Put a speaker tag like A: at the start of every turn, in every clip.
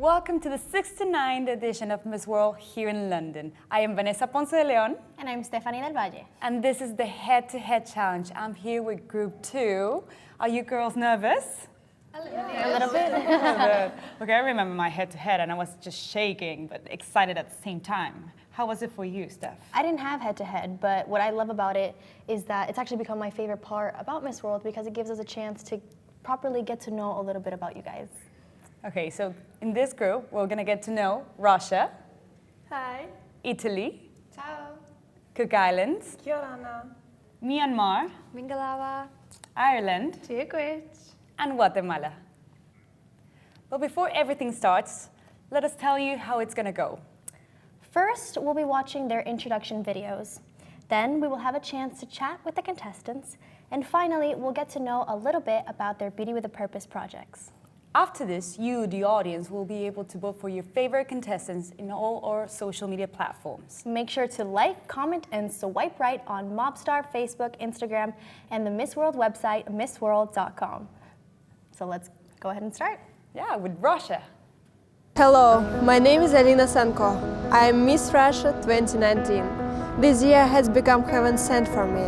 A: Welcome to the 69th edition of Miss World here in London. I am Vanessa Ponce de Leon.
B: And I'm Stephanie del Valle.
A: And this is the head-to-head challenge. I'm here with group 2. Are you girls nervous?
B: A little bit.
A: Okay, I remember my head-to-head and I was just shaking, but excited at the same time. How was it for you, Steph?
B: I didn't have head-to-head, but what I love about it is that it's actually become my favorite part about Miss World because it gives us a chance to properly get to know a little bit about you guys.
A: Okay, so in this group, we're gonna get to know Russia.
C: Hi.
A: Italy.
C: Ciao.
A: Cook Islands.
C: Kia ora.
A: Myanmar.
C: Mingalava.
A: Ireland.
C: Tiekwich.
A: And Guatemala. But before everything starts, let us tell you how it's gonna go.
B: First, we'll be watching their introduction videos. Then we will have a chance to chat with the contestants. And finally, we'll get to know a little bit about their Beauty with a Purpose projects.
A: After this, you, the audience, will be able to vote for your favorite contestants in all our social media platforms.
B: Make sure to like, comment, and swipe right on Mobstar, Facebook, Instagram, and the Miss World website, missworld.com. So let's go ahead and start.
A: Yeah, with Russia.
C: Hello, my name is Alina Sanko. I am Miss Russia 2019. This year has become heaven sent for me,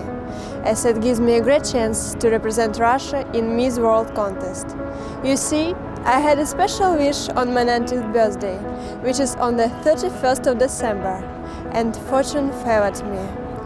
C: as it gives me a great chance to represent Russia in Miss World contest. You see, I had a special wish on my 19th birthday, which is on the 31st of December, and fortune favored me.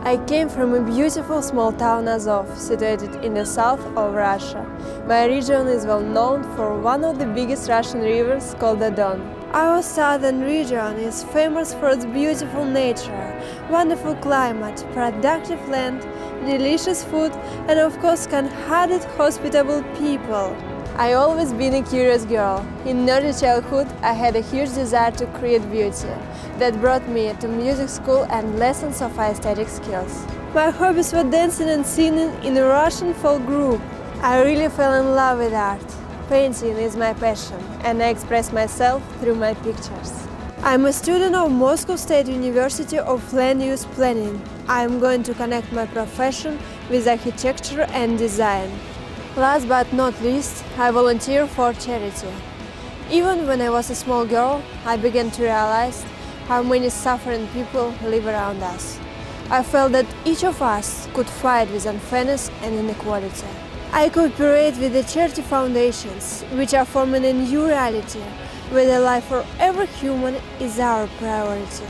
C: I came from a beautiful small town Azov, situated in the south of Russia. My region is well known for one of the biggest Russian rivers called the Don. Our southern region is famous for its beautiful nature, wonderful climate, productive land, delicious food, and of course kind-hearted, hospitable people. I always been a curious girl. In early childhood, I had a huge desire to create beauty. That brought me to music school and lessons of aesthetic skills. My hobbies were dancing and singing in a Russian folk group. I really fell in love with art. Painting is my passion, and I express myself through my pictures. I'm a student of Moscow State University of Land Use Planning. I'm going to connect my profession with architecture and design. Last but not least, I volunteer for charity. Even when I was a small girl, I began to realize how many suffering people live around us. I felt that each of us could fight with unfairness and inequality. I cooperate with the charity foundations, which are forming a new reality, where the life for every human is our priority.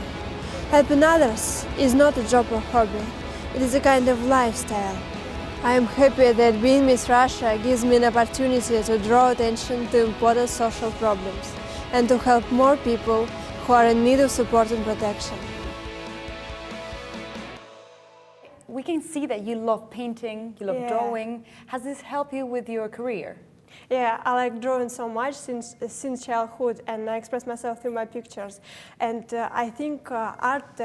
C: Helping others is not a job or hobby, it is a kind of lifestyle. I am happy that being Miss Russia gives me an opportunity to draw attention to important social problems and to help more people who are in need of support and protection.
A: We can see that you love painting, you love drawing. Has this helped you with your career?
C: Yeah, I like drawing so much since childhood, and I express myself through my pictures. And I think art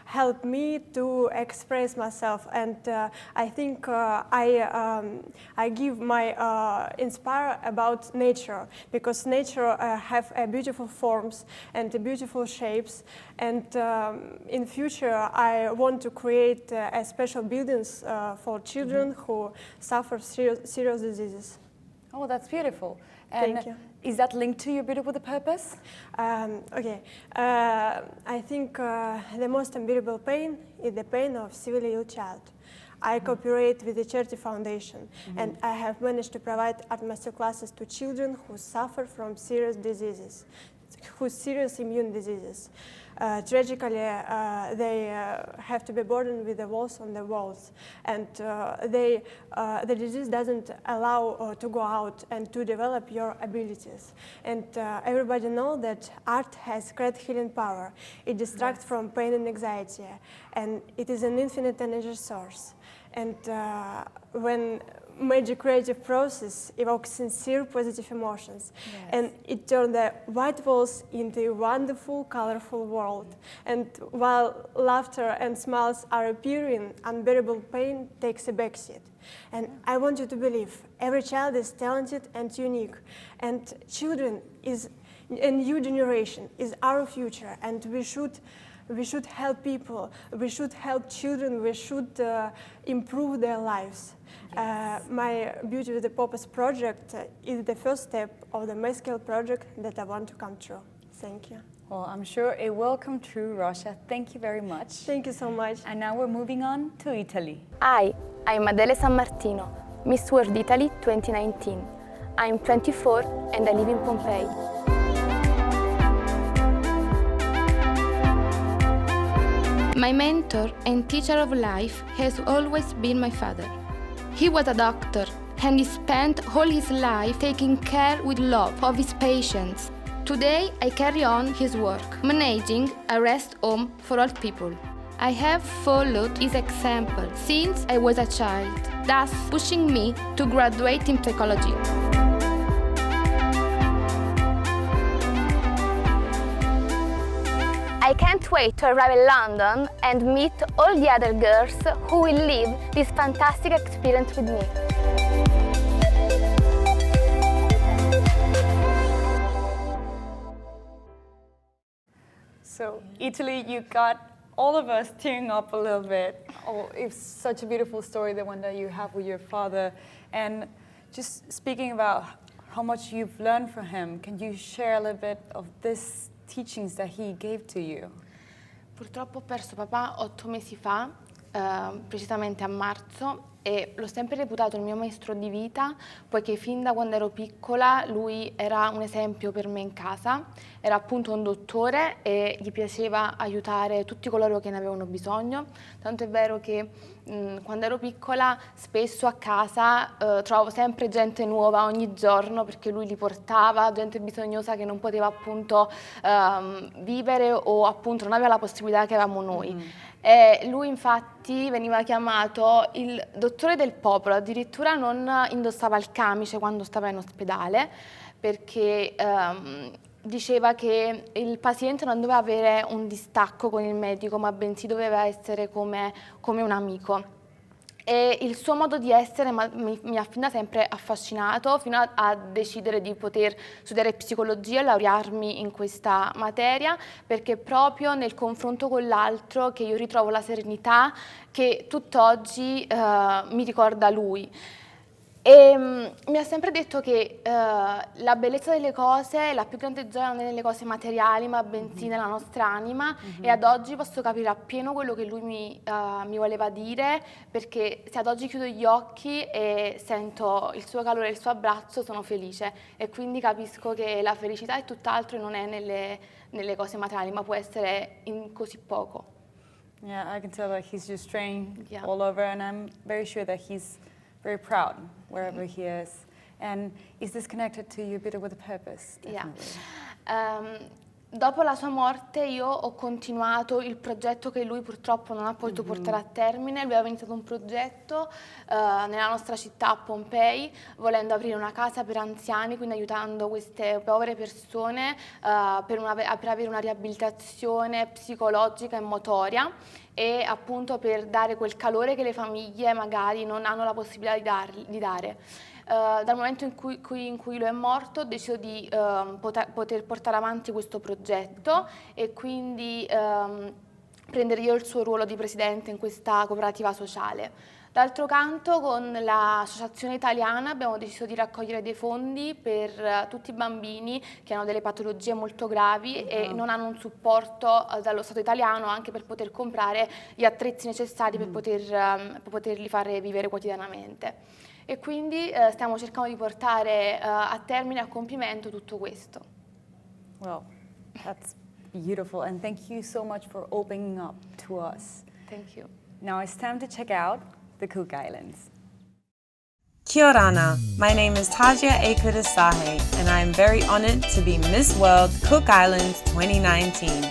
C: helped me to express myself, and I think I give my inspire about nature, because nature have beautiful forms and beautiful shapes. And in future, I want to create special buildings for children who suffer serious diseases.
A: Oh, that's beautiful. And
C: Thank you.
A: Is that linked to your Beauty with a Purpose?
C: Okay. I think the most unbearable pain is the pain of severely ill child. I cooperate with the Charity Foundation, and I have managed to provide art master classes to children who suffer from serious diseases, serious immune diseases. Tragically, they have to be burdened with the walls on the walls, and the disease doesn't allow to go out and to develop your abilities. And everybody knows that art has great healing power. It distracts from pain and anxiety, and it is an infinite energy source. And when magic creative process evokes sincere positive emotions, and it turns the white walls into a wonderful, colorful world. And while laughter and smiles are appearing, unbearable pain takes a backseat. And I want you to believe every child is talented and unique, and children is a new generation, is our future, and we should help people, we should help children, we should improve their lives. My Beauty with a Purpose project is the first step of the mass-scale project that I want to come true. Thank you.
A: Well, I'm sure it will come true, Rosha. Thank you very much.
C: Thank you so much.
A: And now we're moving on to Italy.
D: Hi, I'm Adele San Martino, Miss World Italy 2019. I'm 24 and I live in Pompeii. My mentor and teacher of life has always been my father. He was a doctor and he spent all his life taking care with love of his patients. Today I carry on his work, managing a rest home for old people. I have followed his example since I was a child, thus pushing me to graduate in psychology. I can't wait to arrive in London and meet all the other girls who will live this fantastic experience with me.
A: So, Italy, you got all of us tearing up a little bit. Oh, it's such a beautiful story, the one that you have with your father. And just speaking about how much you've learned from him, can you share a little bit of these teachings that he gave to you?
D: Purtroppo ho perso papà 8 mesi fa, precisamente a marzo, e l'ho sempre reputato il mio maestro di vita, poiché fin da quando ero piccola lui era un esempio per me in casa, era appunto un dottore e gli piaceva aiutare tutti coloro che ne avevano bisogno, tanto è vero che quando ero piccola spesso a casa trovavo sempre gente nuova ogni giorno perché lui li portava, gente bisognosa che non poteva appunto vivere o appunto non aveva la possibilità che avevamo noi. E lui infatti veniva chiamato il dottore del popolo, addirittura non indossava il camice quando stava in ospedale perché diceva che il paziente non doveva avere un distacco con il medico ma bensì doveva essere come un amico. E il suo modo di essere mi ha fin da sempre affascinato, fino a decidere di poter studiare psicologia e laurearmi in questa materia, perché è proprio nel confronto con l'altro che io ritrovo la serenità che tutt'oggi mi ricorda lui. E mi ha sempre detto che la bellezza delle cose, la più grande gioia non è nelle cose materiali, ma bensì nella nostra anima, e ad oggi posso capire appieno quello che lui mi voleva dire, perché se ad oggi chiudo gli occhi e sento il suo calore e il suo abbraccio sono felice, e quindi capisco che la felicità è tutt'altro e non è nelle cose materiali, ma può essere in così poco.
A: Yeah, I can tell that he's just trained
D: Yeah.
A: all over, and I'm very sure that he's very proud wherever he is. And is this connected to you a bit with a purpose? Definitely.
D: Yeah. Dopo la sua morte io ho continuato il progetto che lui purtroppo non ha potuto portare a termine. Lui aveva iniziato un progetto nella nostra città, a Pompei, volendo aprire una casa per anziani, quindi aiutando queste povere persone per avere una riabilitazione psicologica e motoria, e appunto per dare quel calore che le famiglie magari non hanno la possibilità di dare. Dal momento in cui lui è morto ho deciso di poter portare avanti questo progetto e quindi prendere io il suo ruolo di presidente in questa cooperativa sociale. D'altro canto, con l'associazione italiana abbiamo deciso di raccogliere dei fondi per tutti i bambini che hanno delle patologie molto gravi e non hanno un supporto dallo Stato italiano, anche per poter comprare gli attrezzi necessari per poterli fare vivere quotidianamente. E quindi stiamo cercando di portare a termine, a compimento tutto questo.
A: Well, that's beautiful, and thank you so much for opening up to us.
D: Thank you.
A: Now it's time to check out the Cook Islands.
E: Kia orana, my name is Tajia Ekudasahe, and I am very honored to be Miss World Cook Islands 2019.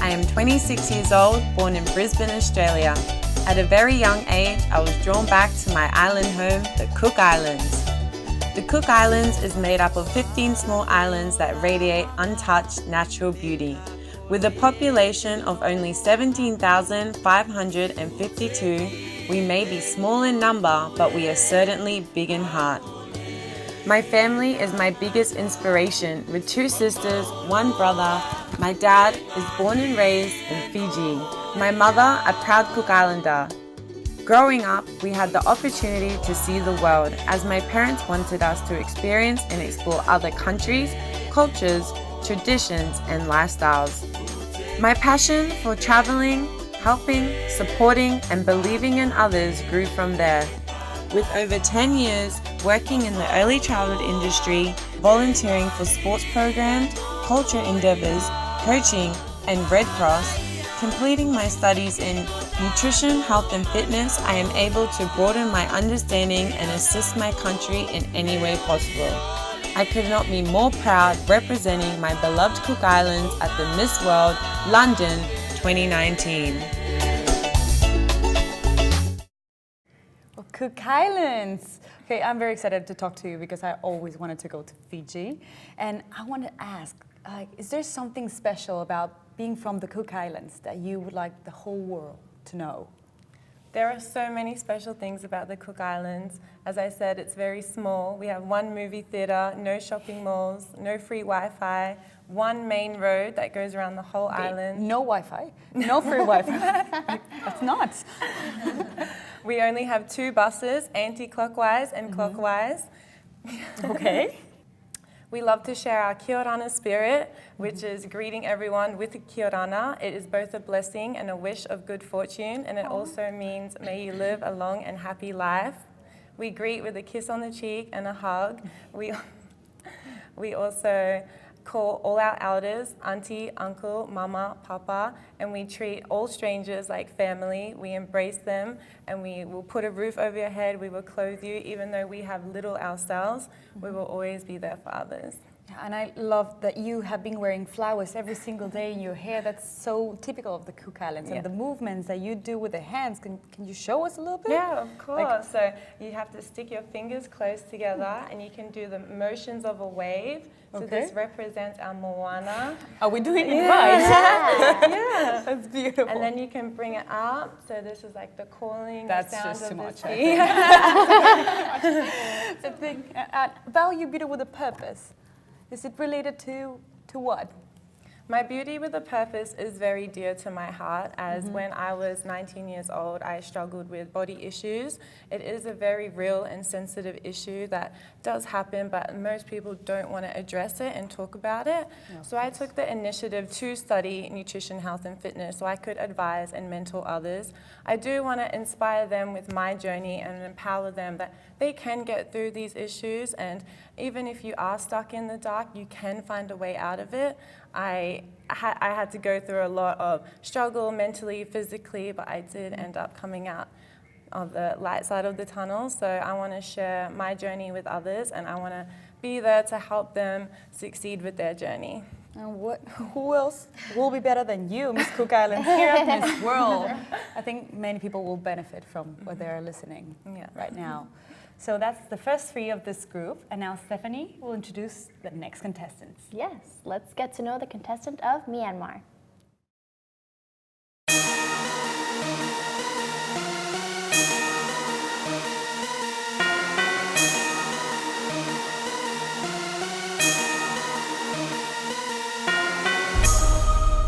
E: I am 26 years old, born in Brisbane, Australia. At a very young age, I was drawn back to my island home, the Cook Islands. The Cook Islands is made up of 15 small islands that radiate untouched natural beauty. With a population of only 17,552, we may be small in number, but we are certainly big in heart. My family is my biggest inspiration, with 2 sisters, 1 brother. My dad is born and raised in Fiji. My mother, a proud Cook Islander. Growing up, we had the opportunity to see the world, as my parents wanted us to experience and explore other countries, cultures, traditions, and lifestyles. My passion for traveling, helping, supporting, and believing in others grew from there. With over 10 years working in the early childhood industry, volunteering for sports programs, culture endeavors, coaching, and Red Cross, completing my studies in nutrition, health, and fitness, I am able to broaden my understanding and assist my country in any way possible. I could not be more proud representing my beloved Cook Islands at the Miss World London 2019.
A: Well, Cook Islands. Okay, I'm very excited to talk to you because I always wanted to go to Fiji. And I want to ask, is there something special about being from the Cook Islands that you would like the whole world to know?
F: There are so many special things about the Cook Islands. As I said, it's very small. We have one movie theatre, no shopping malls, no free Wi-Fi, one main road that goes around the whole island.
A: No Wi-Fi? No free Wi-Fi? That's nuts.
F: We only have 2 buses, anti-clockwise and clockwise.
A: Okay.
F: We love to share our Kia Orana spirit, which is greeting everyone with a Kia Orana. It is both a blessing and a wish of good fortune, and it also means may you live a long and happy life. We greet with a kiss on the cheek and a hug. We also call all our elders, auntie, uncle, mama, papa, and we treat all strangers like family. We embrace them, and we will put a roof over your head. We will clothe you, even though we have little ourselves. We will always be there for others.
A: Yeah, and I love that you have been wearing flowers every single day in your hair. That's so typical of the Cook Islands.
F: Yeah.
A: And the movements that you do with the hands. Can you show us a little bit?
F: Yeah, of course. So you have to stick your fingers close together, and you can do the motions of a wave. So
A: Okay.
F: this represents our moana.
A: Are we doing it right?
F: Yeah.
A: That's beautiful.
F: And then you can bring it up. So this is like the calling,
A: That's
F: the sound
A: just
F: of
A: too
F: the
A: much,
F: sea.
A: The thing, value beauty with a purpose. Is it related to what?
F: My beauty with a purpose is very dear to my heart, as when I was 19 years old, I struggled with body issues. It is a very real and sensitive issue that does happen, but most people don't want to address it and talk about it. So I took the initiative to study nutrition, health, and fitness so I could advise and mentor others. I do want to inspire them with my journey and empower them that they can get through these issues, and even if you are stuck in the dark, you can find a way out of it. I had to go through a lot of struggle mentally, physically, but I did end up coming out of the light side of the tunnel. So I want to share my journey with others, and I want to be there to help them succeed with their journey.
A: And who else will be better than you, Miss Cook Islands, here at Miss World? I think many people will benefit from what they're listening right now. So that's the first 3 of this group. And now Stephanie will introduce the next contestants.
B: Yes, let's get to know the contestant of Myanmar.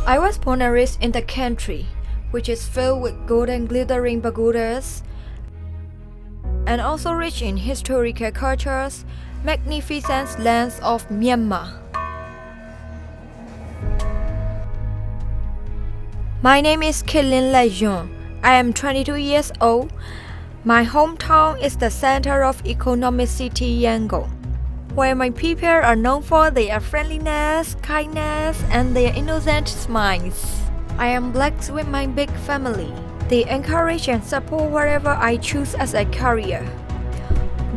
G: I was born and raised in the country, which is filled with gold and glittering pagodas, and also rich in historical cultures, magnificent lands of Myanmar. My name is Kaylin Lejeune. I am 22 years old. My hometown is the center of economic city Yangon, where my people are known for their friendliness, kindness, and their innocent smiles. I am blessed with my big family. They encourage and support whatever I choose as a career.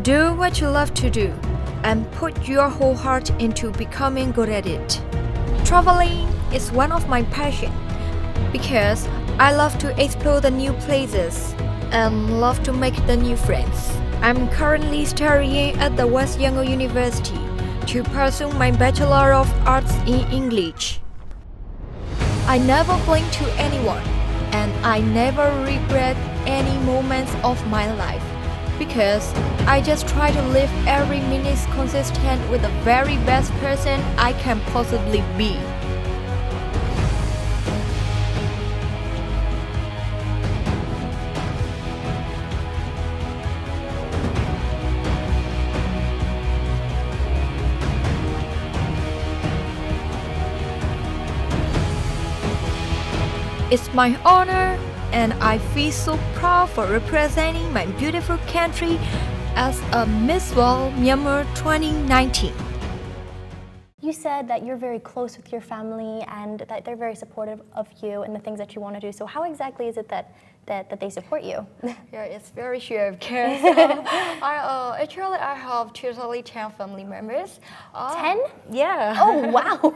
G: Do what you love to do and put your whole heart into becoming good at it. Traveling is one of my passions because I love to explore the new places and love to make the new friends. I'm currently studying at the West Yangon University to pursue my Bachelor of Arts in English. I never blame to anyone, and I never regret any moments of my life because I just try to live every minute consistent with the very best person I can possibly be. It's my honor, and I feel so proud for representing my beautiful country as a Miss World Myanmar 2019.
B: You said that you're very close with your family and that they're very supportive of you and the things that you want to do. So how exactly is it that they support you?
H: Yeah, it's very sure because actually I have totally 10 family members.
B: 10?
H: Yeah.
B: Oh, wow.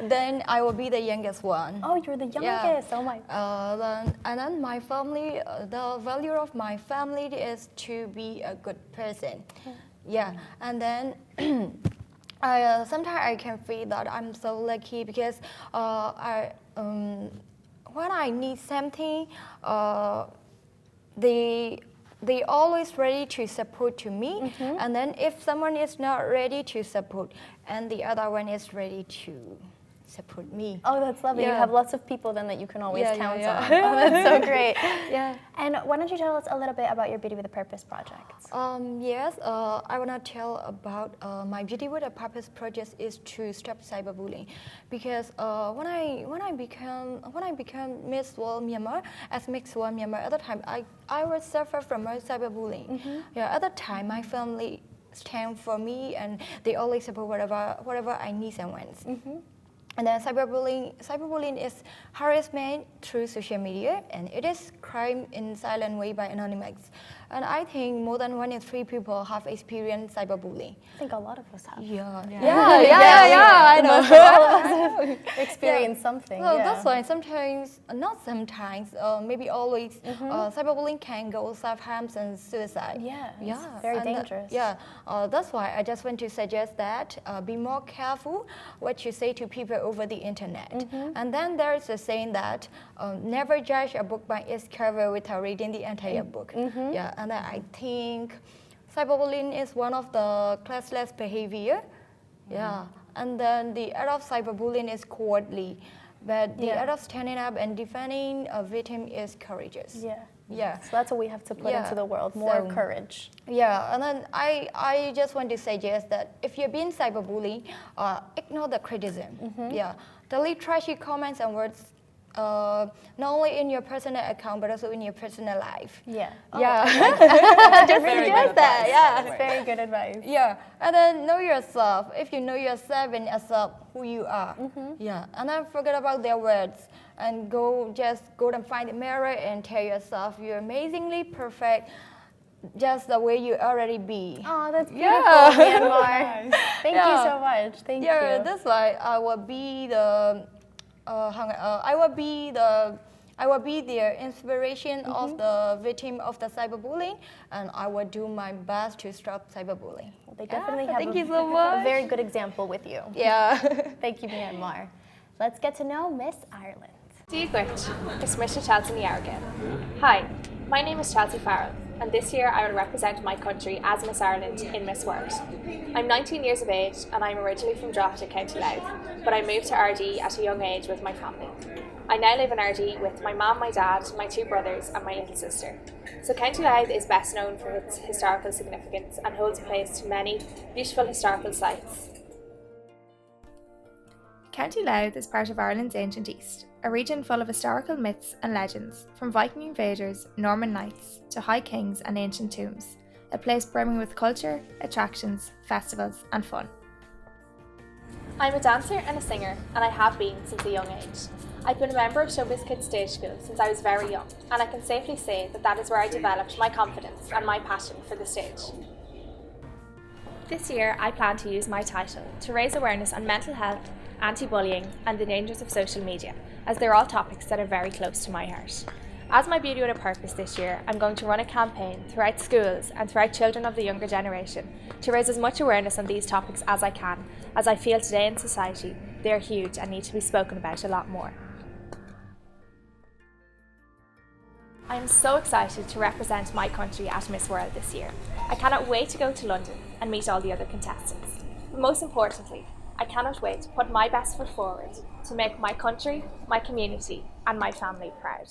H: Then I will be the youngest one.
B: Oh, you're the youngest. Oh my.
H: Then my family, the value of my family is to be a good person. Yeah, and then sometimes I can feel that I'm so lucky because when I need something, they always ready to support to me. And then if someone is not ready to support, and the other one is ready to support me.
B: Oh, that's lovely.
H: Yeah.
B: You have lots of people then that you can always count
H: yeah.
B: on. Oh, that's so great.
H: Yeah.
B: And why don't you tell us a little bit about your Beauty with a Purpose project?
H: Yes, I want to tell about my Beauty with a Purpose project is to stop cyberbullying, because when I became Miss World Myanmar, as Miss World Myanmar, at the time I was suffer from cyberbullying. Yeah, at the time my family stand for me and they always support whatever I need and wants. And then cyberbullying is harassment through social media, and it is crime in silent way by anonymous. And I think more than 1 in 3 people have experienced cyberbullying.
B: I think a lot of us have.
H: Yeah,
B: I know. All of us have experienced something.
H: So that's why maybe always, cyberbullying can go self-harm and suicide.
B: It's very dangerous.
H: That's why I just want to suggest that be more careful what you say to people over the internet. And then there's a saying that never judge a book by its cover without reading the entire book. Yeah, and then I think cyberbullying is one of the classless behavior. Yeah, and then the art of cyberbullying is cowardly, but the art of standing up and defending a victim is courageous. Yeah.
B: So that's what we have to put into the world, more courage.
H: Yeah, and then I just want to suggest that if you're being cyberbullied, ignore the criticism. Yeah, delete trashy comments and words, not only in your personal account but also in your personal life.
B: Yeah.
H: Just suggest that. Yeah,
B: That's very good advice.
H: Yeah, and then know yourself. If you know yourself and accept who you are. Yeah, and then forget about their words and go and find a mirror and tell yourself you're amazingly perfect, just the way you already be.
B: Oh, that's beautiful, Myanmar. Thank you so much. Thank you.
H: Yeah, that's why I will be the inspiration of the victim of the cyberbullying, and I will do my best to stop cyberbullying.
B: They definitely have
H: thank you so much.
B: a very good example with you.
H: Yeah.
B: Thank you, Myanmar. Let's get to know Miss Ireland.
I: It's Mr. Chelsea Niarga. Hi, my name is Chelsea Farrell, and this year I will represent my country as Miss Ireland in Miss World. I'm 19 years of age and I'm originally from Drogheda, County Louth, but I moved to RD at a young age with my family. I now live in RD with my mum, my dad, my 2 brothers and my little sister. So County Louth is best known for its historical significance and holds a place to many beautiful historical sites.
J: County Louth is part of Ireland's ancient East, a region full of historical myths and legends, from Viking invaders, Norman knights, to high kings and ancient tombs, a place brimming with culture, attractions, festivals and fun.
I: I'm a dancer and a singer, and I have been since a young age. I've been a member of Showbiz Kids Stage School since I was very young, and I can safely say that is where I developed my confidence and my passion for the stage. This year, I plan to use my title to raise awareness on mental health, anti-bullying and the dangers of social media, as they're all topics that are very close to my heart. As my Beauty with a Purpose this year, I'm going to run a campaign throughout schools and throughout children of the younger generation to raise as much awareness on these topics as I can, as I feel today in society they're huge and need to be spoken about a lot more. I am so excited to represent my country at Miss World this year. I cannot wait to go to London and meet all the other contestants. But most importantly, I cannot wait to put my best foot forward to make my country, my community and my family proud.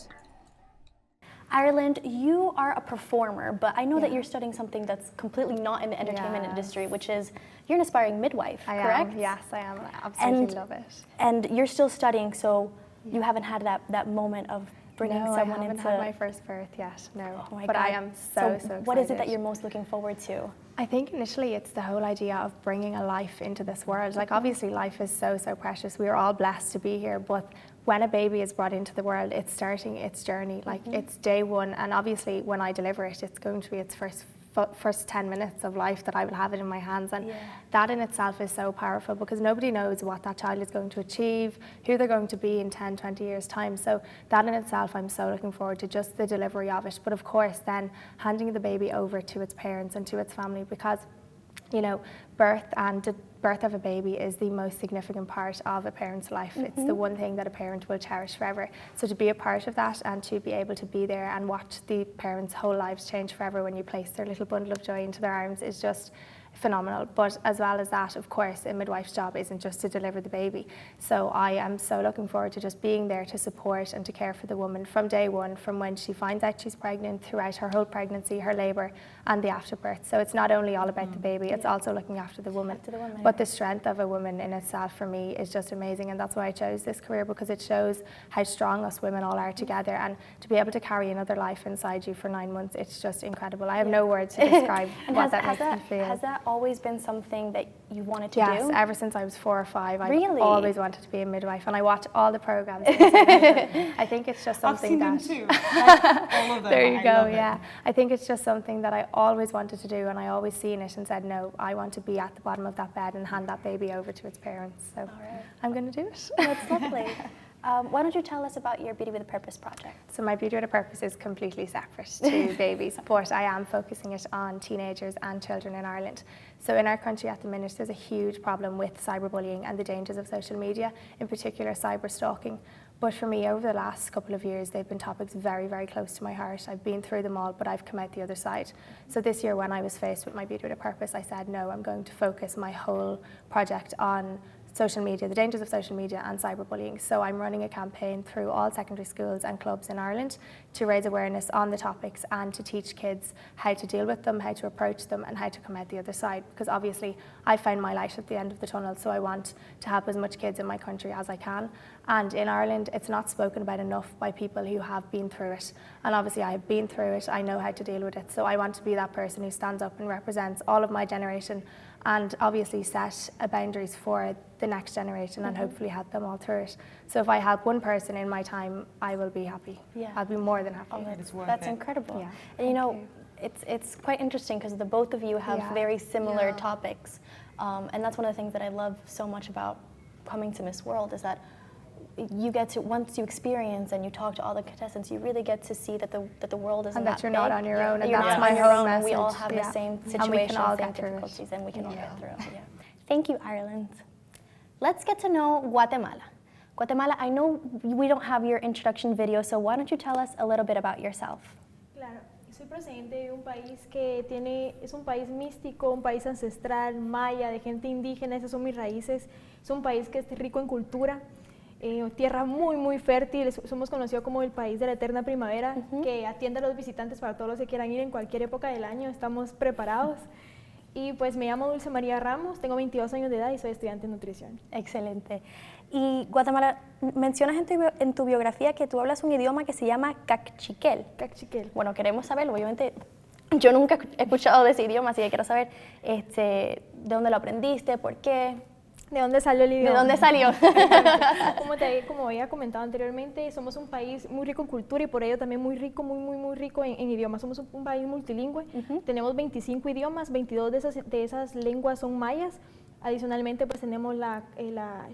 B: Ireland, you are a performer, but I know that you're studying something that's completely not in the entertainment industry, which is you're an aspiring midwife, correct?
K: Yes, I am. I absolutely love it.
B: And you're still studying, so You haven't had that moment of bringing someone
J: I haven't
B: into...
J: had my first birth yet, no.
B: Oh my
J: but
B: God.
J: I am so excited.
B: What is it that you're most looking forward to?
J: I think initially it's the whole idea of bringing a life into this world. Like obviously life is so precious. We are all blessed to be here, but when a baby is brought into the world, it's starting its journey. Like it's day one, and obviously when I deliver it, it's going to be its first 10 minutes of life that I will have it in my hands, and that in itself is so powerful because nobody knows what that child is going to achieve, who they're going to be in 10, 20 years time. So that in itself, I'm so looking forward to just the delivery of it. But of course then handing the baby over to its parents and to its family, because you know, birth and the birth of a baby is the most significant part of a parent's life. It's the one thing that a parent will cherish forever. So to be a part of that and to be able to be there and watch the parents' whole lives change forever when you place their little bundle of joy into their arms is just phenomenal. But as well as that, of course, a midwife's job isn't just to deliver the baby. So I am so looking forward to just being there to support and to care for the woman from day one, from when she finds out she's pregnant, throughout her whole pregnancy, her labour and the afterbirth. So it's not only all about the baby, it's also looking after the woman. But the strength of a woman in itself for me is just amazing, and that's why I chose this career, because it shows how strong us women all are together, and to be able to carry another life inside you for 9 months, it's just incredible. I have no words to describe what that makes me feel.
B: Has that always been something that you wanted to do?
J: Yes, ever since I was 4 or 5, I've
B: Really?
J: always wanted to be a midwife, and I watch all the programs. I think it's just something
F: I've seen
J: that...
F: them too. All of them.
J: There you
F: I
J: go,
F: love it.
J: yeah. I think it's just something that I always wanted to do, and I always seen it and said, no, I want to be at the bottom of that bed and hand that baby over to its parents. So I'm going to do it.
B: That's lovely. Why don't you tell us about your Beauty with a Purpose project?
J: So my Beauty with a Purpose is completely separate to babies, but I am focusing it on teenagers and children in Ireland. So in our country at the minute, there's a huge problem with cyberbullying and the dangers of social media, in particular cyber stalking. But for me, over the last couple of years, they've been topics very, very close to my heart. I've been through them all, but I've come out the other side. So this year, when I was faced with my Beauty with a Purpose, I said, no, I'm going to focus my whole project on social media, the dangers of social media and cyberbullying. So I'm running a campaign through all secondary schools and clubs in Ireland to raise awareness on the topics and to teach kids how to deal with them, how to approach them, and how to come out the other side. Because obviously I found my light at the end of the tunnel, so I want to help as much kids in my country as I can. And in Ireland, it's not spoken about enough by people who have been through it. And obviously I have been through it, I know how to deal with it. So I want to be that person who stands up and represents all of my generation and obviously set boundaries for the next generation and hopefully help them all through it. So if I help one person in my time, I will be happy. Yeah. I'll be more than happy.
B: That's incredible. Yeah. And you know, it's quite interesting because the both of you have very similar topics. And that's one of the things that I love so much about coming to Miss World is that you get to, once you experience and you talk to all the contestants, you really get to see that the world isn't that big.
J: And that you're not on your own, and
B: you're
J: that's
B: not
J: my
B: on your
J: whole
B: own,
J: message.
B: we all have the same situations,
J: and we can all
B: same
J: get through
B: difficulties, and we can all get through it. Yeah.
C: Thank you, Ireland. Let's get to know Guatemala. Guatemala, I know we don't have your introduction video, so why don't you tell us a little bit about yourself?
K: Claro, soy procedente de un país que es un país místico, un país ancestral, maya, de gente indígena, esas son mis raíces. Es un país que es rico en cultura, tierra muy, muy fértil. Somos conocidos como el país de la eterna primavera, que atiende a los visitantes para todos los que quieran ir en cualquier época del año. Estamos preparados. Y pues me llamo Dulce María Ramos, tengo 22 años de edad y soy estudiante de nutrición.
B: Excelente. Y Guatemala, mencionas en tu biografía que tú hablas un idioma que se llama cachiquel.
K: Cachiquel.
B: Bueno, queremos saberlo. Obviamente, yo nunca he escuchado de ese idioma, así que quiero saber de dónde lo aprendiste, por qué.
K: ¿De dónde salió el idioma?
B: ¿De dónde salió?
K: Como había comentado anteriormente, somos un país muy rico en cultura y por ello también muy rico, muy rico en idiomas. Somos un país multilingüe, tenemos 25 idiomas, 22 de esas lenguas son mayas. Adicionalmente, pues tenemos la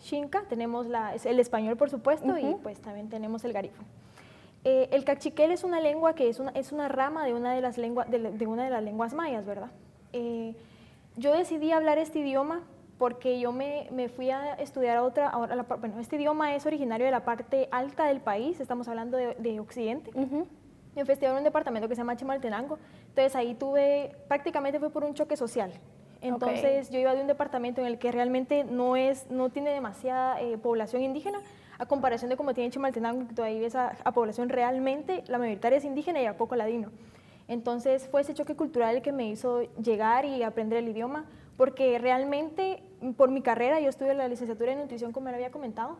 K: xinca, tenemos el español, por supuesto, y pues también tenemos el garifo. El cachiquel es una lengua que es una rama de una de las lenguas mayas, ¿verdad? Yo decidí hablar este idioma porque yo me fui a estudiar bueno, este idioma es originario de la parte alta del país, estamos hablando de Occidente. Yo fui a estudiar en un departamento que se llama Chimaltenango, entonces ahí prácticamente fue por un choque social. Entonces yo iba de un departamento en el que realmente no tiene demasiada población indígena, a comparación de como tiene Chimaltenango, que todavía ves a población realmente, la mayoritaria es indígena y a poco ladino. Entonces fue ese choque cultural el que me hizo llegar y aprender el idioma, porque realmente por mi carrera, yo estudié la licenciatura en nutrición como le había comentado,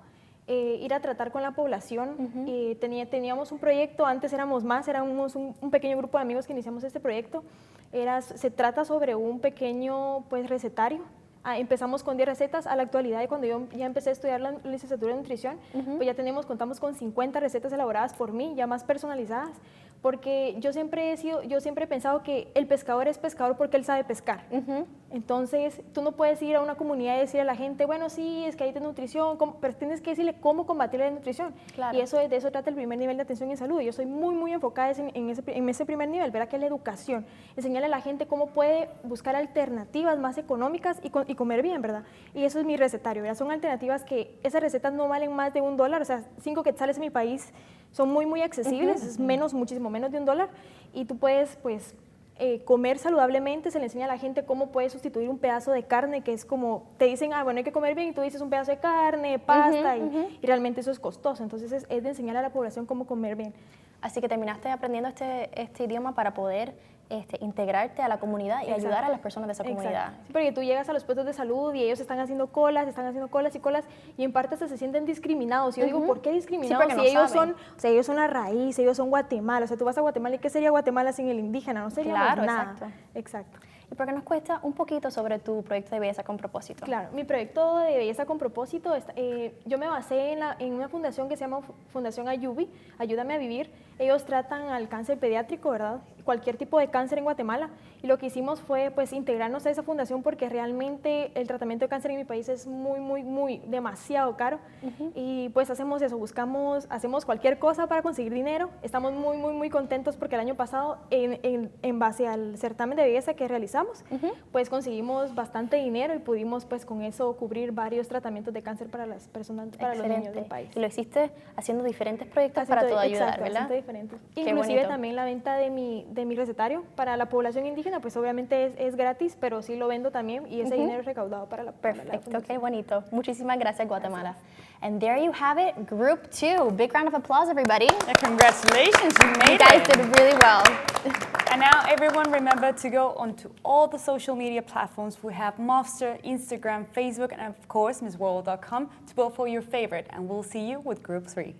K: ir a tratar con la población. Teníamos un proyecto, antes éramos un pequeño grupo de amigos que iniciamos este proyecto. Se trata sobre un pequeño pues, recetario. Empezamos con 10 recetas, a la actualidad, y cuando yo ya empecé a estudiar la licenciatura en nutrición, pues ya contamos con 50 recetas elaboradas por mí, ya más personalizadas, porque yo siempre he pensado que el pescador es pescador porque él sabe pescar. Entonces, tú no puedes ir a una comunidad y decirle a la gente, bueno, sí, es que hay desnutrición, pero tienes que decirle cómo combatir la desnutrición. Claro. Y de eso trata el primer nivel de atención en salud. Yo soy muy enfocada en ese primer nivel, ¿verdad? Que es la educación. Enseñarle a la gente cómo puede buscar alternativas más económicas y comer bien, ¿verdad? Y eso es mi recetario, ¿verdad? Son alternativas que esas recetas no valen más de $1, o sea, 5 quetzales en mi país son muy accesibles, es muchísimo menos de $1, y tú puedes, pues, comer saludablemente. Se le enseña a la gente cómo puede sustituir un pedazo de carne, que es como, te dicen, bueno, hay que comer bien, y tú dices un pedazo de carne, pasta, y realmente eso es costoso. Entonces es de enseñar a la población cómo comer bien.
B: Así que terminaste aprendiendo este idioma para poder integrarte a la comunidad y ayudar a las personas de esa comunidad.
K: Sí, porque tú llegas a los puestos de salud y ellos están haciendo colas y colas, y en parte hasta se sienten discriminados. Y yo digo, ¿por qué discriminados?
B: Sí,
K: si ellos son la raíz, ellos son Guatemala. O sea, tú vas a Guatemala, ¿y qué sería Guatemala sin el indígena? No sería nada. Exacto.
B: ¿Y por qué nos cuesta un poquito sobre tu proyecto de belleza con propósito?
K: Claro, mi proyecto de belleza con propósito, yo me basé en una fundación que se llama Fundación Ayubi, Ayúdame a Vivir. Ellos tratan al cáncer pediátrico, ¿verdad? Cualquier tipo de cáncer en Guatemala. Y lo que hicimos fue pues integrarnos a esa fundación porque realmente el tratamiento de cáncer en mi país es muy demasiado caro. Y pues hacemos eso, hacemos cualquier cosa para conseguir dinero. Estamos muy contentos porque el año pasado, en base al certamen de belleza que realizamos, pues conseguimos bastante dinero y pudimos pues con eso cubrir varios tratamientos de cáncer para las personas, para los niños del país.
B: Y lo hiciste haciendo diferentes proyectos para todo ayudar, ¿verdad?
K: Diferentes. Inclusive también la venta de mi recetario para la población indígena, pues obviamente es gratis, pero sí lo vendo también, y ese dinero es recaudado para la
B: Perfecto, qué bonito. Muchísimas gracias, Guatemala. And there you have it, Group 2. Big round of applause, everybody.
A: Congratulations, you made
B: it. You guys did really well.
A: And now everyone remember to go onto all the social media platforms. We have Monster, Instagram, Facebook, and of course, MissWorld.com to vote for your favorite. And we'll see you with Group 3.